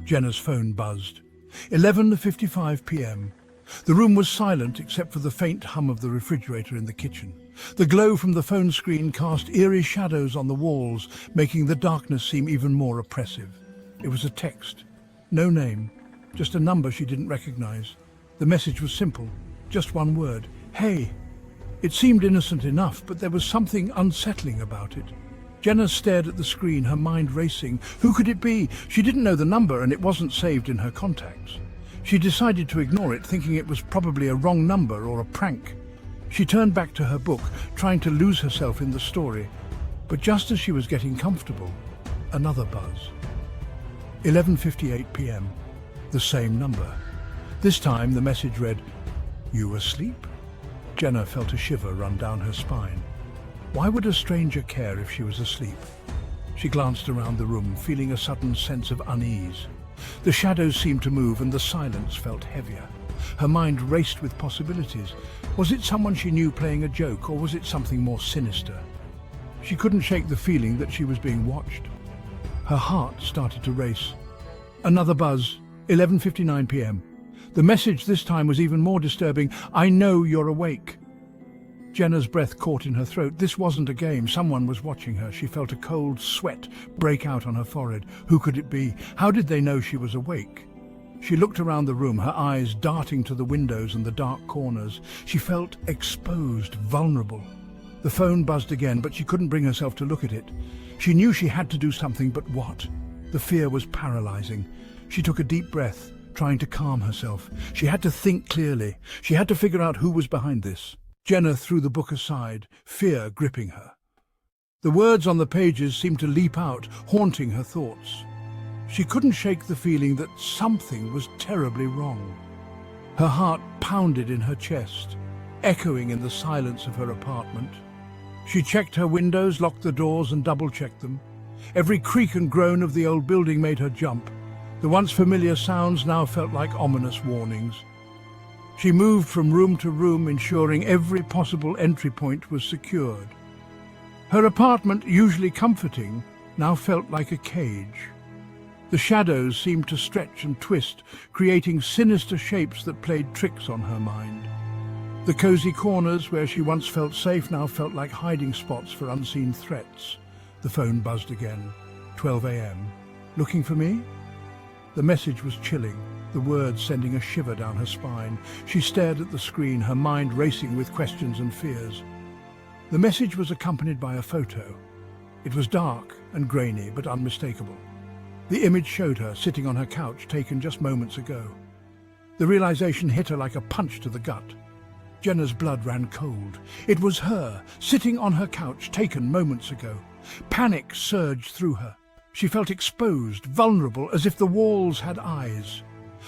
Jenna's phone buzzed. 11:55 p.m. The room was silent except for the faint hum of the refrigerator in the kitchen. The glow from the phone screen cast eerie shadows on the walls, making the darkness seem even more oppressive. It was a text. No name, just a number she didn't recognize. The message was simple, just one word: "Hey." It seemed innocent enough, but there was something unsettling about it. Jenna stared at the screen, her mind racing. Who could it be? She didn't know the number, and it wasn't saved in her contacts. She decided to ignore it, thinking it was probably a wrong number or a prank. She turned back to her book, trying to lose herself in the story. But just as she was getting comfortable, another buzz. 11:58 p.m. The same number. This time the message read, "You asleep?" Jenna felt a shiver run down her spine. Why would a stranger care if she was asleep? She glanced around the room, feeling a sudden sense of unease. The shadows seemed to move and the silence felt heavier. Her mind raced with possibilities. Was it someone she knew playing a joke, or was it something more sinister? She couldn't shake the feeling that she was being watched. Her heart started to race. Another buzz. 11:59 p.m. The message this time was even more disturbing. "I know you're awake." Jenna's breath caught in her throat. This wasn't a game. Someone was watching her. She felt a cold sweat break out on her forehead. Who could it be? How did they know she was awake? She looked around the room, her eyes darting to the windows and the dark corners. She felt exposed, vulnerable. The phone buzzed again, but she couldn't bring herself to look at it. She knew she had to do something, but what? The fear was paralyzing. She took a deep breath, trying to calm herself. She had to think clearly. She had to figure out who was behind this. Jenna threw the book aside, fear gripping her. The words on the pages seemed to leap out, haunting her thoughts. She couldn't shake the feeling that something was terribly wrong. Her heart pounded in her chest, echoing in the silence of her apartment. She checked her windows, locked the doors and double-checked them. Every creak and groan of the old building made her jump. The once familiar sounds now felt like ominous warnings. She moved from room to room, ensuring every possible entry point was secured. Her apartment, usually comforting, now felt like a cage. The shadows seemed to stretch and twist, creating sinister shapes that played tricks on her mind. The cozy corners where she once felt safe now felt like hiding spots for unseen threats. The phone buzzed again. 12 a.m. "Looking for me?" The message was chilling, the words sending a shiver down her spine. She stared at the screen, her mind racing with questions and fears. The message was accompanied by a photo. It was dark and grainy, but unmistakable. The image showed her sitting on her couch, taken just moments ago. The realization hit her like a punch to the gut. Jenna's blood ran cold. It was her, sitting on her couch, taken moments ago. Panic surged through her. She felt exposed, vulnerable, as if the walls had eyes.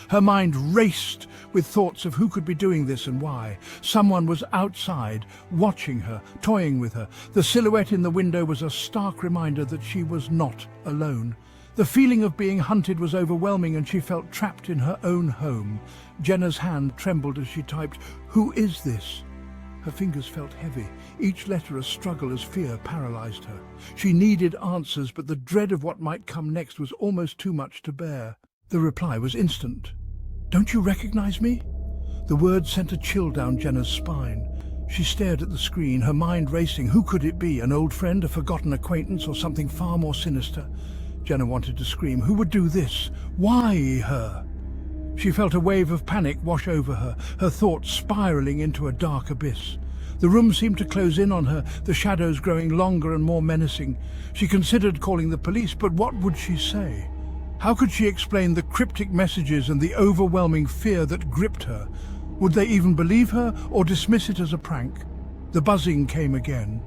Her mind raced with thoughts of who could be doing this and why. Someone was outside, watching her, toying with her. The silhouette in the window was a stark reminder that she was not alone. The feeling of being hunted was overwhelming, and she felt trapped in her own home. Jenna's hand trembled as she typed, "Who is this?" Her fingers felt heavy, each letter a struggle as fear paralyzed her. She needed answers, but the dread of what might come next was almost too much to bear. The reply was instant. "Don't you recognize me?" The words sent a chill down Jenna's spine. She stared at the screen, her mind racing. Who could it be? An old friend, a forgotten acquaintance, or something far more sinister? Jenna wanted to scream. Who would do this? Why her? She felt a wave of panic wash over her, her thoughts spiraling into a dark abyss. The room seemed to close in on her, the shadows growing longer and more menacing. She considered calling the police, but what would she say? How could she explain the cryptic messages and the overwhelming fear that gripped her? Would they even believe her or dismiss it as a prank? The buzzing came again.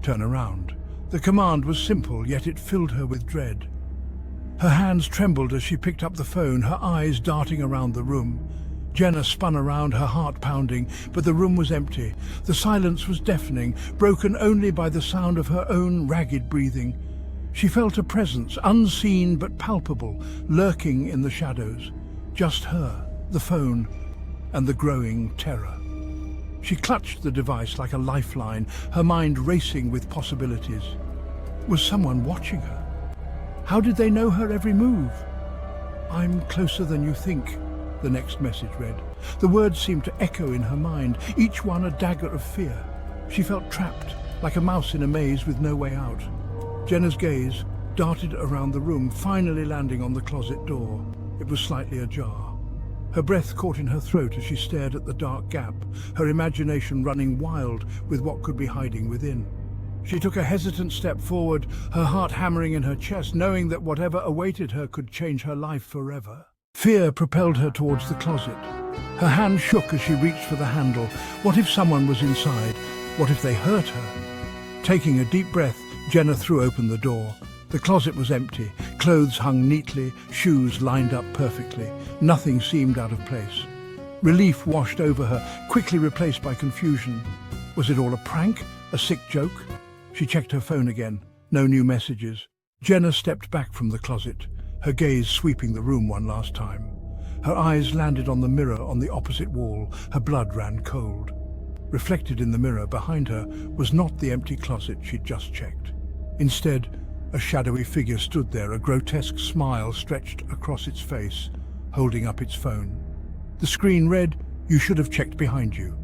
Turn around. The command was simple, yet it filled her with dread. Her hands trembled as she picked up the phone, her eyes darting around the room. Jenna spun around, her heart pounding, but the room was empty. The silence was deafening, broken only by the sound of her own ragged breathing. She felt a presence, unseen but palpable, lurking in the shadows. Just her, the phone, and the growing terror. She clutched the device like a lifeline, her mind racing with possibilities. Was someone watching her? How did they know her every move? "I'm closer than you think," the next message read. The words seemed to echo in her mind, each one a dagger of fear. She felt trapped, like a mouse in a maze with no way out. Jenna's gaze darted around the room, finally landing on the closet door. It was slightly ajar. Her breath caught in her throat as she stared at the dark gap, her imagination running wild with what could be hiding within. She took a hesitant step forward, her heart hammering in her chest, knowing that whatever awaited her could change her life forever. Fear propelled her towards the closet. Her hand shook as she reached for the handle. What if someone was inside? What if they hurt her? Taking a deep breath, Jenna threw open the door. The closet was empty. Clothes hung neatly, shoes lined up perfectly. Nothing seemed out of place. Relief washed over her, quickly replaced by confusion. Was it all a prank? A sick joke? She checked her phone again. No new messages. Jenna stepped back from the closet, her gaze sweeping the room one last time. Her eyes landed on the mirror on the opposite wall. Her blood ran cold. Reflected in the mirror behind her was not the empty closet she'd just checked. Instead, a shadowy figure stood there, a grotesque smile stretched across its face, holding up its phone. The screen read, "You should have checked behind you."